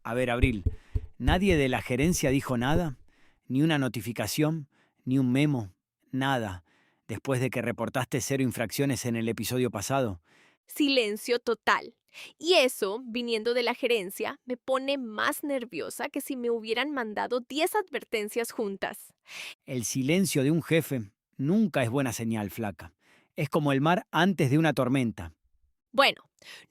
A ver, Abril, ¿nadie de la gerencia dijo nada? ¿Ni una notificación? ¿Ni un memo? Nada. Después de que reportaste 0 infracciones en el episodio pasado. Silencio total. Y eso, viniendo de la gerencia, me pone más nerviosa que si me hubieran mandado 10 advertencias juntas. El silencio de un jefe nunca es buena señal, flaca. Es como el mar antes de una tormenta. Bueno,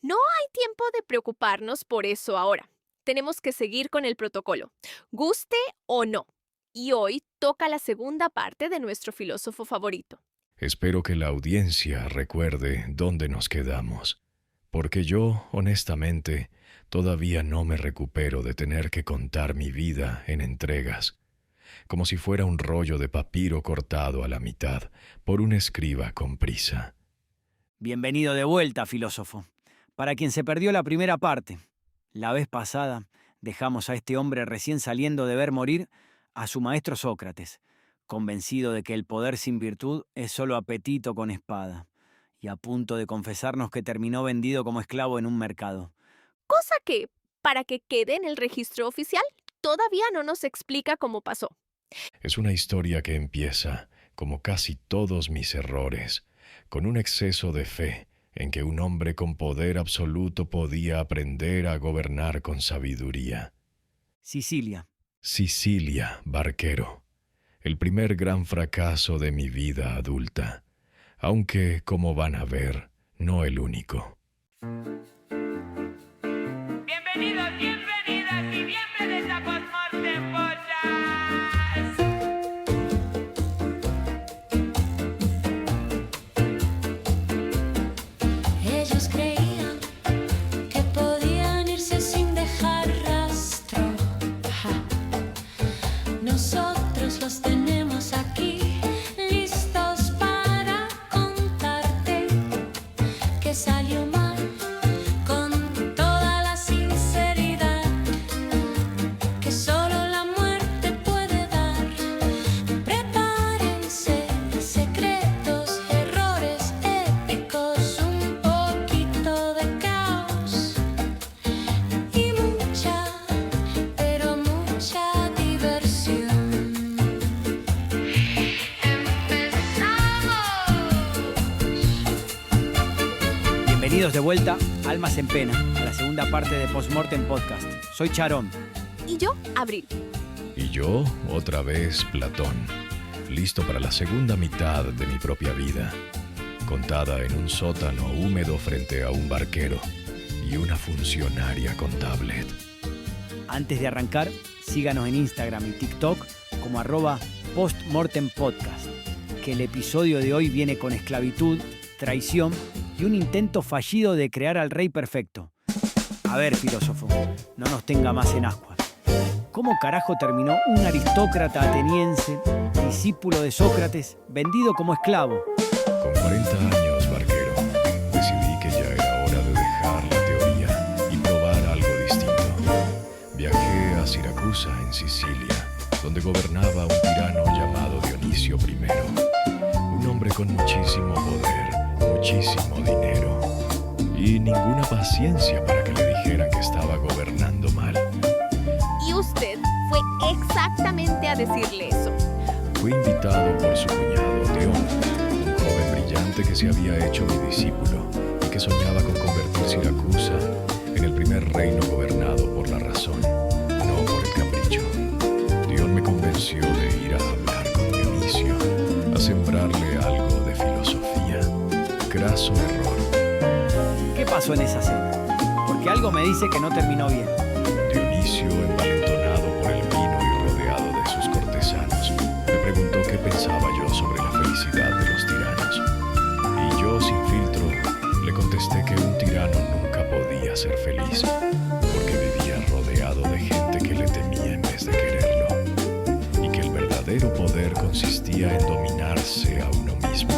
no hay tiempo de preocuparnos por eso ahora. Tenemos que seguir con el protocolo, guste o no. Y hoy toca la segunda parte de nuestro filósofo favorito. Espero que la audiencia recuerde dónde nos quedamos, porque yo, honestamente, todavía no me recupero de tener que contar mi vida en entregas, como si fuera un rollo de papiro cortado a la mitad por un escriba con prisa. Bienvenido de vuelta, filósofo. Para quien se perdió la primera parte, la vez pasada dejamos a este hombre recién saliendo de ver morir a su maestro Sócrates, convencido de que el poder sin virtud es solo apetito con espada, y a punto de confesarnos que terminó vendido como esclavo en un mercado. Cosa que, para que quede en el registro oficial, todavía no nos explica cómo pasó. Es una historia que empieza, como casi todos mis errores, con un exceso de fe en que un hombre con poder absoluto podía aprender a gobernar con sabiduría. Sicilia. Sicilia, barquero. El primer gran fracaso de mi vida adulta, aunque, como van a ver, no el único. Bienvenidos, bienvenidas y bienvenidos a Postmortem Podcast. Ellos creían que podían irse sin dejar rastro. Ja. Nosotros los tenemos aquí, listos para contarte que salió mal, con toda la sinceridad que solo la muerte puede dar. Prepárense, secretos, errores épicos, un poquito de caos y mucha, pero mucha diversión. Bienvenidos de vuelta, Almas en Pena, a la segunda parte de Postmortem Podcast. Soy Charón. Y yo, Abril. Y yo, otra vez, Platón, listo para la segunda mitad de mi propia vida, contada en un sótano húmedo frente a un barquero y una funcionaria con tablet. Antes de arrancar, síganos en Instagram y TikTok como @postmortempodcast, que el episodio de hoy viene con esclavitud, traición y un intento fallido de crear al rey perfecto. A ver, filósofo, no nos tenga más en ascuas. ¿Cómo carajo terminó un aristócrata ateniense, discípulo de Sócrates, vendido como esclavo? Con 40 años, barquero, decidí que ya era hora de dejar la teoría y probar algo distinto. Viajé a Siracusa, en Sicilia, donde gobernaba un tirano llamado Dionisio I, un hombre con muchísimo poder, muchísimo dinero y ninguna paciencia para que le dijeran que estaba gobernando mal. Y usted fue exactamente a decirle eso. Fui invitado por su cuñado Dion, un joven brillante que se había hecho mi discípulo y que soñaba con convertir Siracusa en el primer reino gobernado por la razón, no por el capricho. Dion me convenció de ir a hablar con Dionisio, a sembrarle algo de filosofía. Graso error. ¿Qué pasó en esa cena? Porque algo me dice que no terminó bien. Dionisio, envalentonado por el vino y rodeado de sus cortesanos, me preguntó qué pensaba yo sobre la felicidad de los tiranos. Y yo, sin filtro, le contesté que un tirano nunca podía ser feliz, porque vivía rodeado de gente que le temía en vez de quererlo, y que el verdadero poder consistía en dominarse a uno mismo,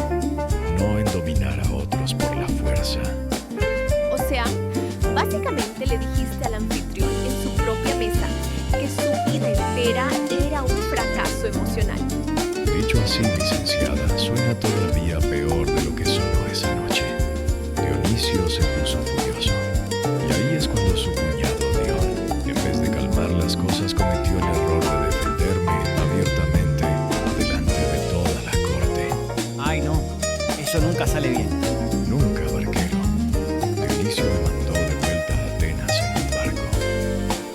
no en dominar a otros por la fuerza. O sea, básicamente le dijiste al anfitrión en su propia mesa que su vida entera era un fracaso emocional. Dicho así, licenciada, suena todavía peor de lo que sonó esa noche. Dionisio se puso furioso. Y ahí es cuando su cuñado Dion, en vez de sale bien. Nunca, barquero. Dionisio me mandó de vuelta a Atenas en un barco,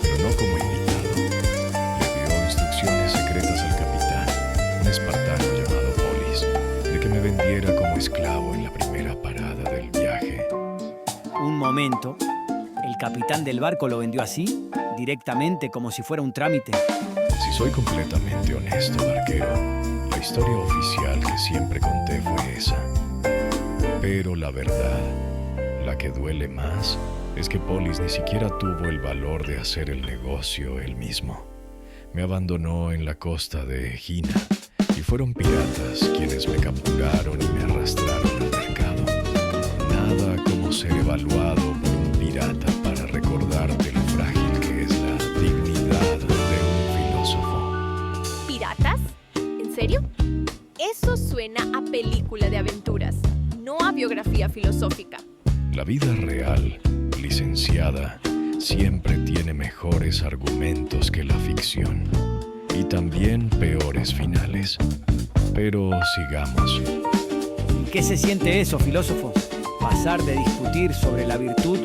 pero no como invitado. Le dio instrucciones secretas al capitán, un espartano llamado Polis, de que me vendiera como esclavo en la primera parada del viaje. Un momento, ¿el capitán del barco lo vendió así? ¿Directamente, como si fuera un trámite? Si soy completamente honesto, barquero, la historia oficial que siempre conté fue esa. Pero la verdad, la que duele más, es que Polis ni siquiera tuvo el valor de hacer el negocio él mismo. Me abandonó en la costa de Egina y fueron piratas quienes me capturaron y me arrastraron al mercado. Nada como ser evaluado por un pirata para recordarte lo frágil que es la dignidad de un filósofo. ¿Piratas? ¿En serio? Eso suena a película de aventuras, no a biografía filosófica. La vida real, licenciada, siempre tiene mejores argumentos que la ficción y también peores finales. Pero sigamos. ¿Qué se siente eso, filósofo? Pasar de discutir sobre la virtud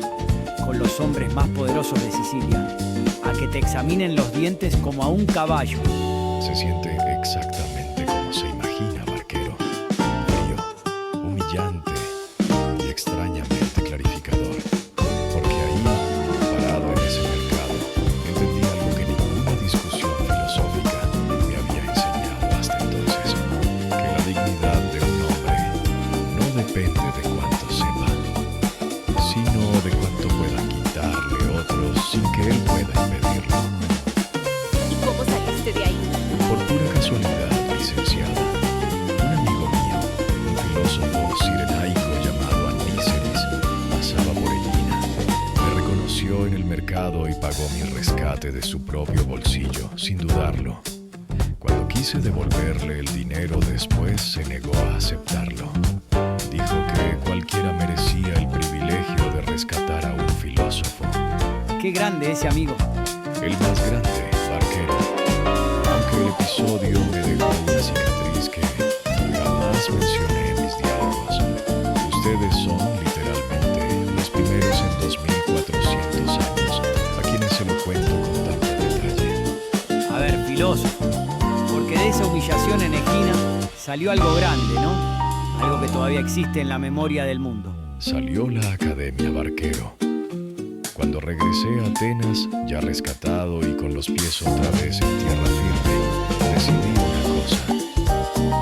con los hombres más poderosos de Sicilia a que te examinen los dientes como a un caballo. Se siente exactamente como se imagina, barquero. Frío, humillante y extrañamente clarificador. Porque ahí, parado en ese mercado, entendí algo que ninguna discusión filosófica me había enseñado hasta entonces. Que la dignidad de un hombre no depende de cuánto sepa, sino de cuánto puedan quitarle otros sin que él pueda impedirlo. ¿Y cómo saliste de ahí? Por pura casualidad, licenciada, un amigo mío, un filósofo cirenaico llamado Aníceres, pasaba por Egina. Me reconoció en el mercado y pagó mi rescate de su propio bolsillo, sin dudarlo. Cuando quise devolverle el dinero después, se negó a aceptarlo. Dijo que cualquiera merecía el privilegio de rescatar a un filósofo. Qué grande ese amigo. El más grande, barquero. Aunque el episodio me dejó una cicatriz que jamás mencioné en mis diálogos. Ustedes son, literalmente, los primeros en 2400 años a quienes se lo cuento con tanto detalle. A ver, filósofo, porque de esa humillación en Egina salió algo grande, ¿no? Algo que todavía existe en la memoria del mundo. Salió la academia, barquero. Cuando regresé a Atenas, ya rescatado y con los pies otra vez en tierra firme, decidí una cosa.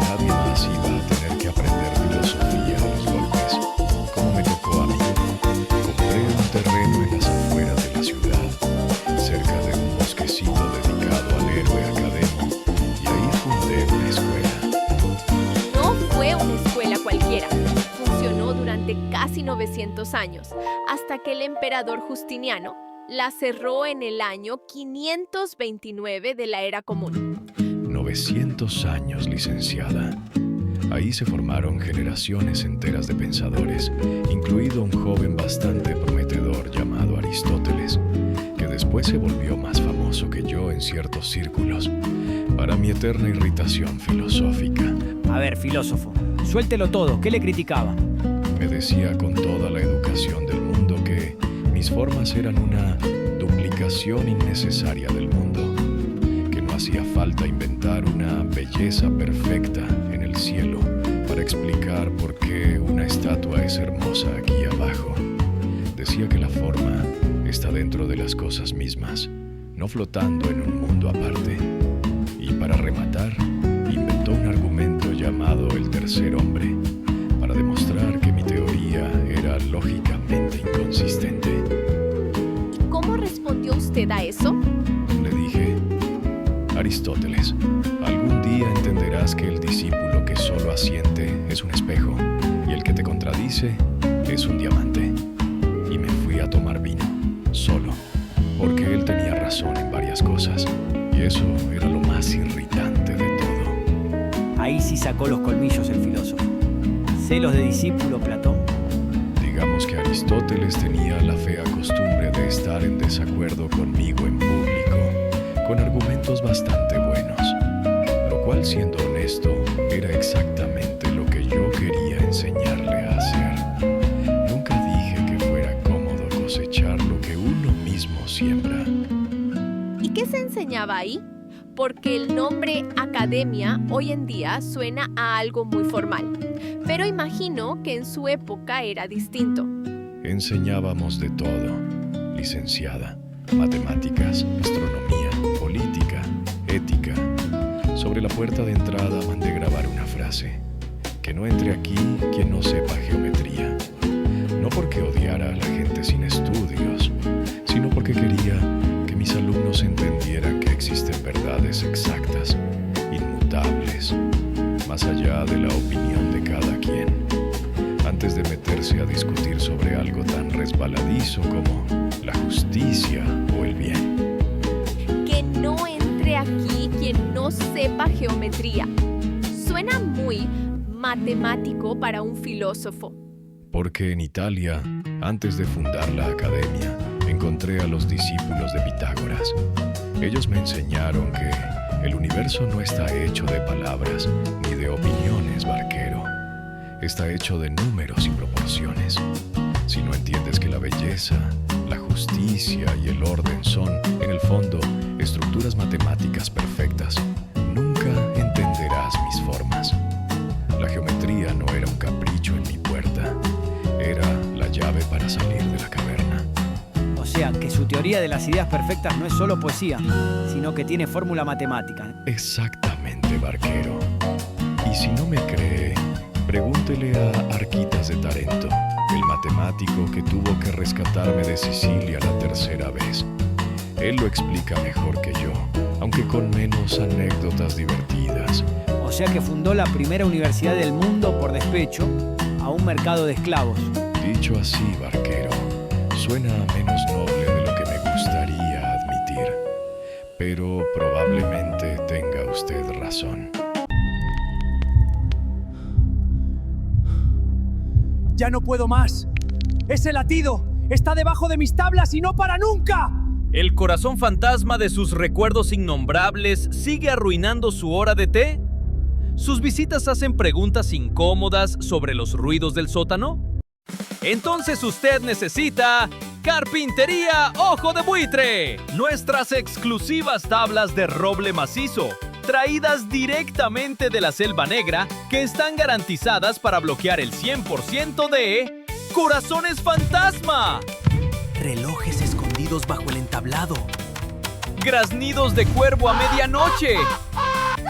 Nadie más iba a tener que aprender filosofía a los golpes, como me tocó a mí. Compré un terreno en las afueras de la ciudad, cerca de un bosquecito dedicado al héroe académico, y ahí fundé una escuela. No fue una escuela cualquiera. Funcionó durante casi 900 años, hasta que el emperador Justiniano la cerró en el año 529 de la era común. 900 años, licenciada. Ahí se formaron generaciones enteras de pensadores, incluido un joven bastante prometedor llamado Aristóteles, que después se volvió más famoso que yo en ciertos círculos, para mi eterna irritación filosófica. A ver, filósofo, suéltelo todo. ¿Qué le criticaba? Me decía con toda la educación del mundo que mis formas eran una duplicación innecesaria del mundo, que no hacía falta inventar una belleza perfecta en el cielo para explicar por qué una estatua es hermosa aquí abajo. Decía que la forma está dentro de las cosas mismas, no flotando en un mundo aparte. Y para rematar, inventó un argumento llamado el tercer hombre, para demostrar que mi teoría era lógicamente inconsistente. ¿Cómo respondió usted a eso? Le dije: Aristóteles, algún día entenderás que el discípulo que solo asiente es un espejo y el que te contradice es un diamante. Y me fui a tomar vino, solo, porque él tenía razón en varias cosas, y eso era lo más irritante de todo. Ahí sí sacó los colmillos el filósofo. ¿Celos de discípulo, Platón? Digamos que Aristóteles tenía la fea costumbre de estar en desacuerdo conmigo en público, con argumentos bastante buenos, lo cual, siendo honesto, era exactamente lo que yo quería enseñarle a siembra. ¿Y qué se enseñaba ahí? Porque el nombre academia hoy en día suena a algo muy formal, pero imagino que en su época era distinto. Enseñábamos de todo, licenciada, matemáticas, astronomía, política, ética. Sobre la puerta de entrada mandé grabar una frase: que no entre aquí quien no sepa geometría. No porque odiara a la gente sin estudios, sino porque quería que mis alumnos entendieran que existen verdades exactas, inmutables, más allá de la opinión de cada quien, antes de meterse a discutir sobre algo tan resbaladizo como la justicia o el bien. Que no entre aquí quien no sepa geometría. Suena muy matemático para un filósofo. Porque en Italia, antes de fundar la academia, encontré a los discípulos de Pitágoras. Ellos me enseñaron que el universo no está hecho de palabras ni de opiniones, barquero. Está hecho de números y proporciones. Si no entiendes que la belleza, la justicia y el orden son, en el fondo, estructuras matemáticas perfectas, nunca entenderás mis formas. La geometría no era un capricho en mi puerta, era la llave para salir de la caverna. O sea, que su teoría de las ideas perfectas no es solo poesía, sino que tiene fórmula matemática. Exactamente, barquero. Y si no me cree, pregúntele a Arquitas de Tarento, el matemático que tuvo que rescatarme de Sicilia la tercera vez. Él lo explica mejor que yo, aunque con menos anécdotas divertidas. O sea que fundó la primera universidad del mundo por despecho a un mercado de esclavos. Dicho así, barquero, suena menos noble de lo que me gustaría admitir. Pero probablemente tenga usted razón. ¡Ya no puedo más! ¡Ese latido está debajo de mis tablas y no para nunca! ¿El corazón fantasma de sus recuerdos innombrables sigue arruinando su hora de té? ¿Sus visitas hacen preguntas incómodas sobre los ruidos del sótano? Entonces usted necesita Carpintería Ojo de Buitre, nuestras exclusivas tablas de roble macizo, traídas directamente de la Selva Negra, que están garantizadas para bloquear el 100% de corazones fantasma, Relojes escondidos bajo el entablado, graznidos de cuervo a medianoche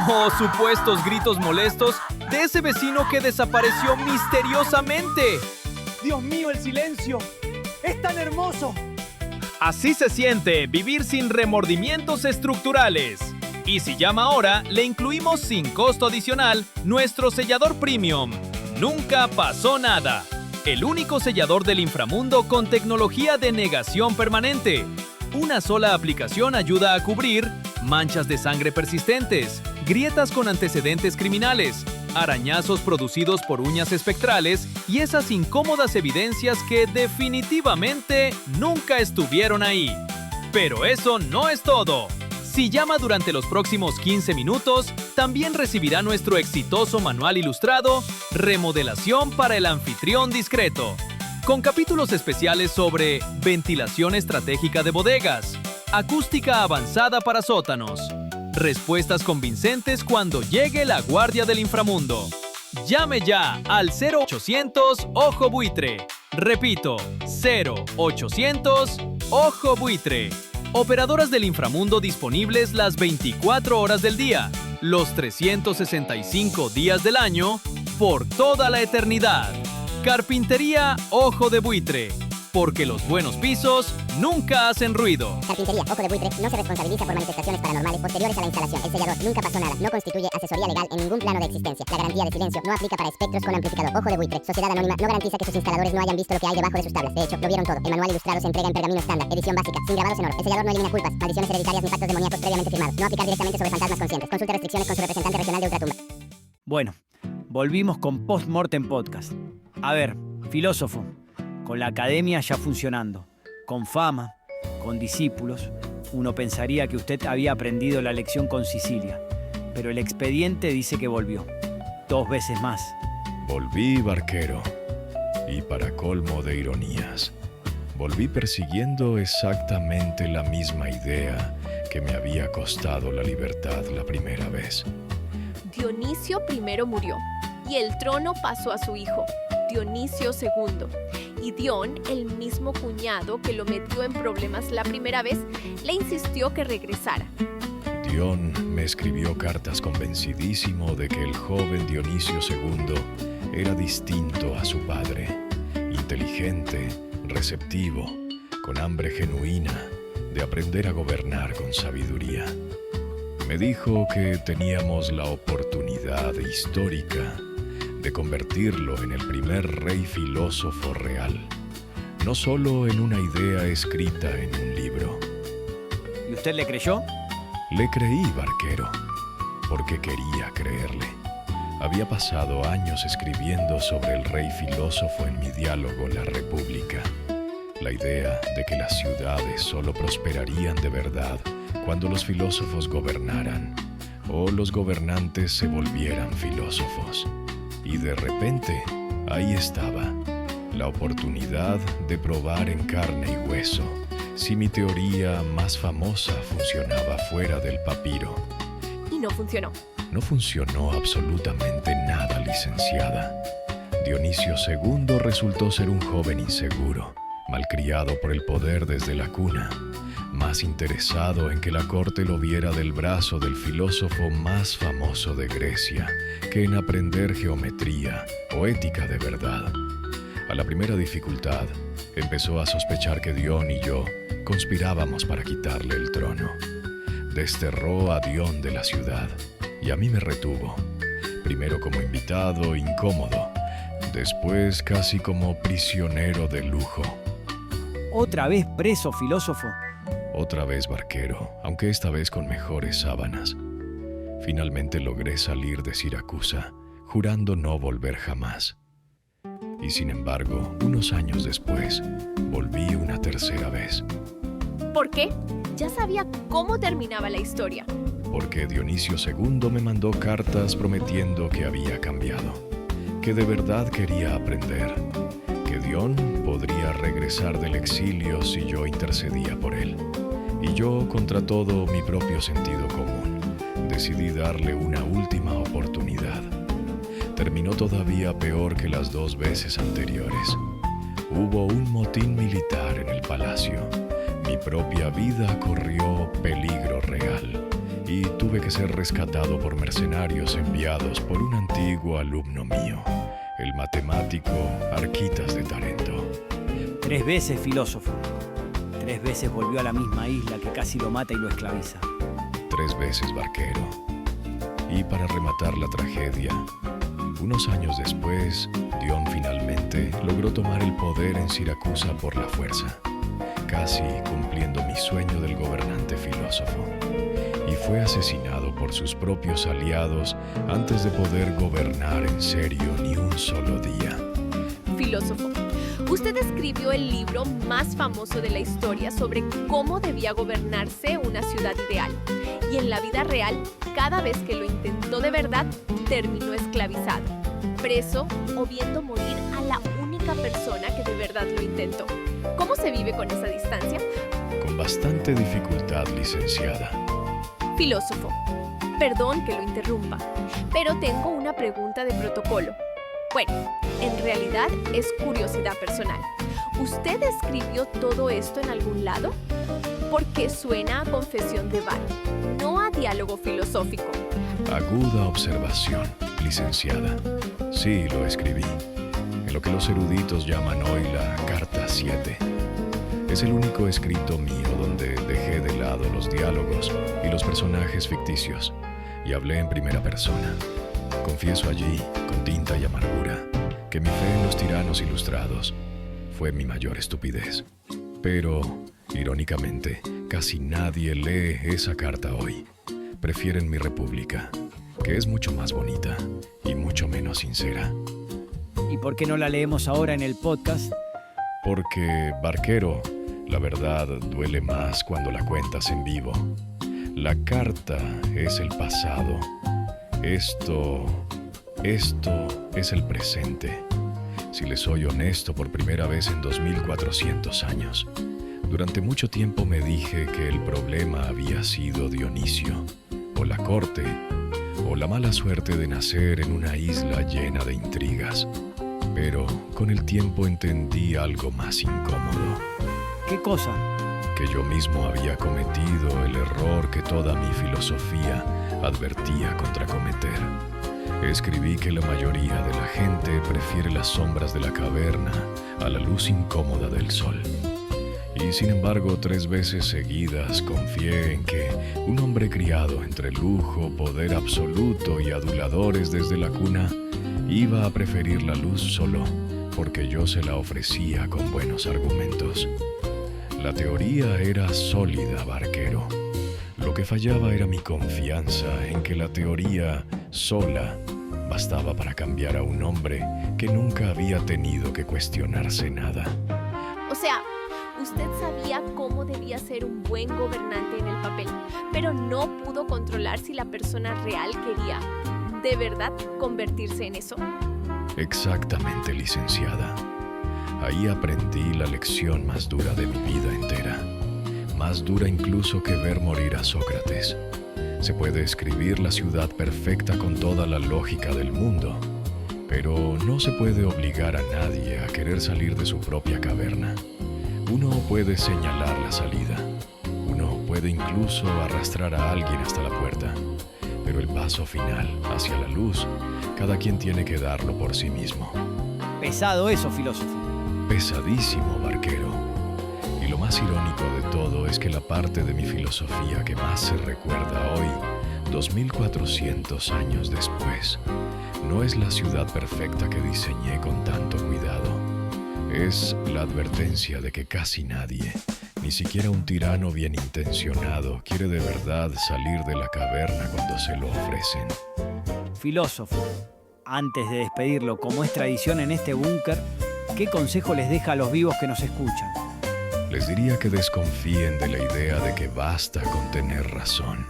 o supuestos gritos molestos de ese vecino que desapareció misteriosamente. ¡Dios mío, el silencio! ¡Es tan hermoso! Así se siente vivir sin remordimientos estructurales. Y si llama ahora, le incluimos sin costo adicional nuestro sellador premium. Nunca pasó nada. El único sellador del inframundo con tecnología de negación permanente. Una sola aplicación ayuda a cubrir manchas de sangre persistentes, grietas con antecedentes criminales, arañazos producidos por uñas espectrales y esas incómodas evidencias que definitivamente nunca estuvieron ahí. Pero eso no es todo. Si llama durante los próximos 15 minutos, también recibirá nuestro exitoso manual ilustrado Remodelación para el anfitrión discreto, con capítulos especiales sobre ventilación estratégica de bodegas, acústica avanzada para sótanos, respuestas convincentes cuando llegue la guardia del inframundo. Llame ya al 0800 Ojo Buitre. Repito, 0800 Ojo Buitre. Operadoras del inframundo disponibles las 24 horas del día, los 365 días del año, por toda la eternidad. Carpintería Ojo de Buitre, porque los buenos pisos nunca hacen ruido. Carpintería Ojo de Buitre no se responsabiliza por manifestaciones paranormales posteriores a la instalación. El sellador nunca pasó nada, no constituye asesoría legal en ningún plano de existencia. La garantía de silencio no aplica para espectros con amplificador. Ojo de Buitre, sociedad anónima, no garantiza que sus instaladores no hayan visto lo que hay debajo de sus tablas. De hecho, lo vieron todo. El manual ilustrado se entrega en pergamino estándar, edición básica, sin grabados en oro. El sellador no elimina culpas, maldiciones hereditarias ni pactos demoníacos previamente firmados. No aplicar directamente sobre fantasmas conscientes. Consulte restricciones con su representante regional de ultratumba. Bueno, volvimos con Post Mortem Podcast. A ver, filósofo, con la academia ya funcionando, con fama, con discípulos, uno pensaría que usted había aprendido la lección con Sicilia, pero el expediente dice que volvió, 2 veces más. Volví, barquero. Y para colmo de ironías, volví persiguiendo exactamente la misma idea que me había costado la libertad la primera vez. Dionisio I murió y el trono pasó a su hijo, Dionisio II. Y Dion, el mismo cuñado que lo metió en problemas la primera vez, le insistió que regresara. Dion me escribió cartas convencidísimo de que el joven Dionisio II era distinto a su padre, inteligente, receptivo, con hambre genuina de aprender a gobernar con sabiduría. Me dijo que teníamos la oportunidad histórica de convertirlo en el primer rey filósofo real, no solo en una idea escrita en un libro. ¿Y usted le creyó? Le creí, barquero, porque quería creerle. Había pasado años escribiendo sobre el rey filósofo en mi diálogo La República. La idea de que las ciudades solo prosperarían de verdad cuando los filósofos gobernaran, o los gobernantes se volvieran filósofos. Y de repente, ahí estaba, la oportunidad de probar en carne y hueso si mi teoría más famosa funcionaba fuera del papiro. Y no funcionó. No funcionó absolutamente nada, licenciada. Dionisio II resultó ser un joven inseguro, malcriado por el poder desde la cuna, más interesado en que la corte lo viera del brazo del filósofo más famoso de Grecia que en aprender geometría o ética de verdad. A la primera dificultad, empezó a sospechar que Dion y yo conspirábamos para quitarle el trono. Desterró a Dion de la ciudad y a mí me retuvo, primero como invitado incómodo, después casi como prisionero de lujo. ¿Otra vez preso, filósofo? Otra vez barquero, aunque esta vez con mejores sábanas. Finalmente logré salir de Siracusa, jurando no volver jamás. Y sin embargo, unos años después, volví una tercera vez. ¿Por qué? Ya sabía cómo terminaba la historia. Porque Dionisio II me mandó cartas prometiendo que había cambiado, que de verdad quería aprender, que Dion podría regresar del exilio si yo intercedía por él. Y yo, contra todo mi propio sentido común, decidí darle una última oportunidad. Terminó todavía peor que las 2 veces anteriores. Hubo un motín militar en el palacio. Mi propia vida corrió peligro real y tuve que ser rescatado por mercenarios enviados por un antiguo alumno mío, el matemático Arquitas de Tarento. 3 veces, filósofo. 3 veces volvió a la misma isla que casi lo mata y lo esclaviza. 3 veces, barquero. Y para rematar la tragedia, unos años después, Dion finalmente logró tomar el poder en Siracusa por la fuerza, casi cumpliendo mi sueño del gobernante filósofo. Y fue asesinado por sus propios aliados antes de poder gobernar en serio ni un solo día. Filósofo, usted escribió el libro más famoso de la historia sobre cómo debía gobernarse una ciudad ideal. Y en la vida real, cada vez que lo intentó de verdad, terminó esclavizado, preso o viendo morir a la única persona que de verdad lo intentó. ¿Cómo se vive con esa distancia? Con bastante dificultad, licenciada. Filósofo, perdón que lo interrumpa, pero tengo una pregunta de protocolo. Bueno, en realidad es curiosidad personal. ¿Usted escribió todo esto en algún lado? Porque suena a confesión de bar, no a diálogo filosófico. Aguda observación, licenciada. Sí, lo escribí. En lo que los eruditos llaman hoy la Carta 7. Es el único escrito mío donde dejé de lado los diálogos y los personajes ficticios y hablé en primera persona. Confieso allí, con tinta y amargura, que mi fe en los tiranos ilustrados fue mi mayor estupidez. Pero, irónicamente, casi nadie lee esa carta hoy. Prefieren mi república, que es mucho más bonita y mucho menos sincera. ¿Y por qué no la leemos ahora en el podcast? Porque, barquero, la verdad duele más cuando la cuentas en vivo. La carta es el pasado. Esto es el presente. Si les soy honesto, por primera vez en 2400 años. Durante mucho tiempo me dije que el problema había sido Dionisio, o la corte, o la mala suerte de nacer en una isla llena de intrigas. Pero con el tiempo entendí algo más incómodo. ¿Qué cosa? Que yo mismo había cometido el error que toda mi filosofía advertía contra cometer. Escribí que la mayoría de la gente prefiere las sombras de la caverna a la luz incómoda del sol. Y sin embargo, 3 veces seguidas confié en que un hombre criado entre lujo, poder absoluto y aduladores desde la cuna iba a preferir la luz solo porque yo se la ofrecía con buenos argumentos. La teoría era sólida, barquero. Lo que fallaba era mi confianza en que la teoría sola bastaba para cambiar a un hombre que nunca había tenido que cuestionarse nada. O sea, usted sabía cómo debía ser un buen gobernante en el papel, pero no pudo controlar si la persona real quería, ¿de verdad, convertirse en eso? Exactamente, licenciada. Ahí aprendí la lección más dura de mi vida entera. Más dura incluso que ver morir a Sócrates. Se puede escribir la ciudad perfecta con toda la lógica del mundo, pero no se puede obligar a nadie a querer salir de su propia caverna. Uno puede señalar la salida. Uno puede incluso arrastrar a alguien hasta la puerta. Pero el paso final, hacia la luz, cada quien tiene que darlo por sí mismo. Pesado eso, filósofo. Pesadísimo, barquero. Y lo más irónico de todo es que la parte de mi filosofía que más se recuerda hoy, 2400 años después, no es la ciudad perfecta que diseñé con tanto cuidado. Es la advertencia de que casi nadie, ni siquiera un tirano bien intencionado, quiere de verdad salir de la caverna cuando se lo ofrecen. Filósofo, antes de despedirlo, como es tradición en este búnker, ¿qué consejo les deja a los vivos que nos escuchan? Les diría que desconfíen de la idea de que basta con tener razón.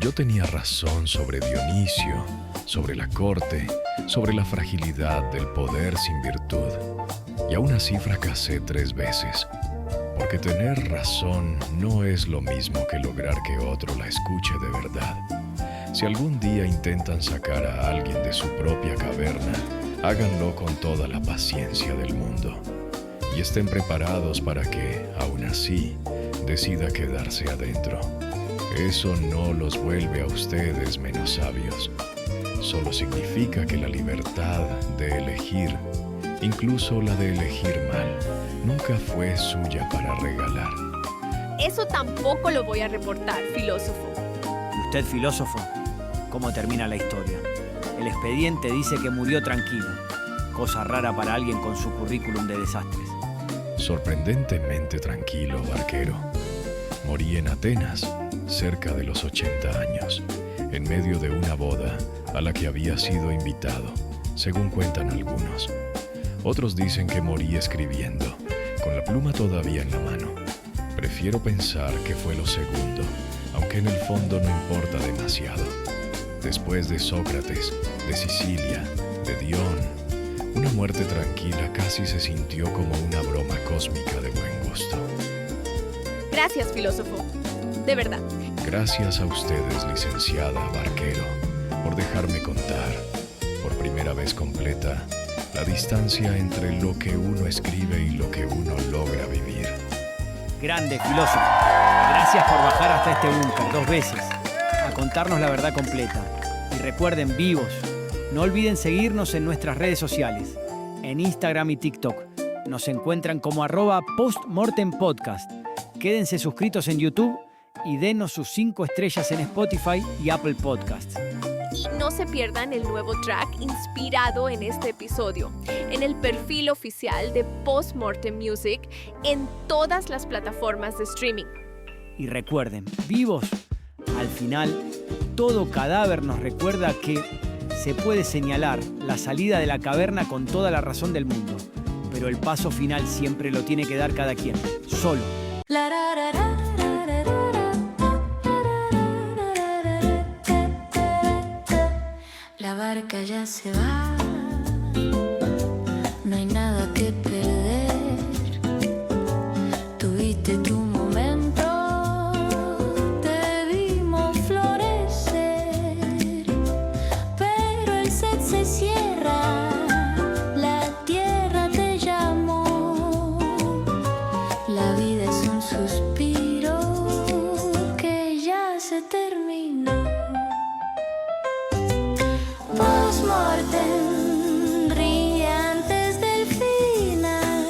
Yo tenía razón sobre Dionisio, sobre la corte, sobre la fragilidad del poder sin virtud. Y aún así fracasé 3 veces. Porque tener razón no es lo mismo que lograr que otro la escuche de verdad. Si algún día intentan sacar a alguien de su propia caverna, háganlo con toda la paciencia del mundo. Y estén preparados para que, aún así, decida quedarse adentro. Eso no los vuelve a ustedes menos sabios. Solo significa que la libertad de elegir, incluso la de elegir mal, nunca fue suya para regalar. Eso tampoco lo voy a reportar, filósofo. ¿Y usted, filósofo? ¿Cómo termina la historia? El expediente dice que murió tranquilo. Cosa rara para alguien con su currículum de desastres. Sorprendentemente tranquilo, barquero. Morí en Atenas, cerca de los 80 años, en medio de una boda a la que había sido invitado, según cuentan algunos. Otros dicen que morí escribiendo, con la pluma todavía en la mano. Prefiero pensar que fue lo segundo, aunque en el fondo no importa demasiado. Después de Sócrates, de Sicilia, de Dion, una muerte tranquila casi se sintió como una broma cósmica de buen gusto. Gracias, filósofo. De verdad. Gracias a ustedes, licenciada Barquero, por dejarme contar, por primera vez completa, la distancia entre lo que uno escribe y lo que uno logra vivir. Grande, filósofo. Gracias por bajar hasta este búnker 2 veces, a contarnos la verdad completa. Y recuerden, vivos, no olviden seguirnos en nuestras redes sociales. En Instagram y TikTok nos encuentran como @postmortempodcast. Quédense suscritos en YouTube y denos sus 5 estrellas en Spotify y Apple Podcasts. Y no se pierdan el nuevo track inspirado en este episodio, en el perfil oficial de Postmortem Music en todas las plataformas de streaming. Y recuerden, vivos, al final, todo cadáver nos recuerda que se puede señalar la salida de la caverna con toda la razón del mundo, pero el paso final siempre lo tiene que dar cada quien, solo. La barca ya se va, no hay se terminó. Postmortem, ríe antes del final.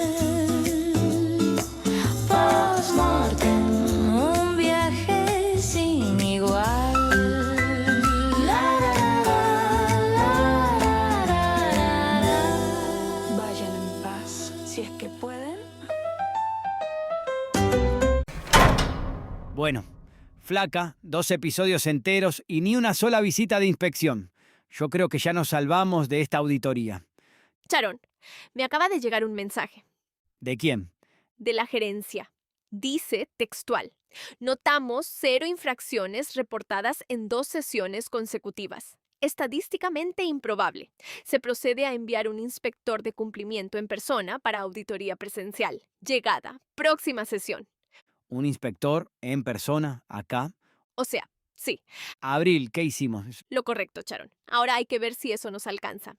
Postmortem, un viaje sin igual. Vayan en paz, si es que pueden. Bueno, flaca, 2 episodios enteros y ni una sola visita de inspección. Yo creo que ya nos salvamos de esta auditoría. Sharon, me acaba de llegar un mensaje ¿De quién? de la gerencia. Dice textual: notamos 0 infracciones reportadas en 2 sesiones consecutivas. Estadísticamente improbable. Se procede a enviar un inspector de cumplimiento en persona para auditoría presencial. Llegada, próxima sesión. ¿Un inspector en persona acá? O sea, sí, Abril, ¿qué hicimos? lo correcto, Sharon. Ahora hay que ver si eso nos alcanza.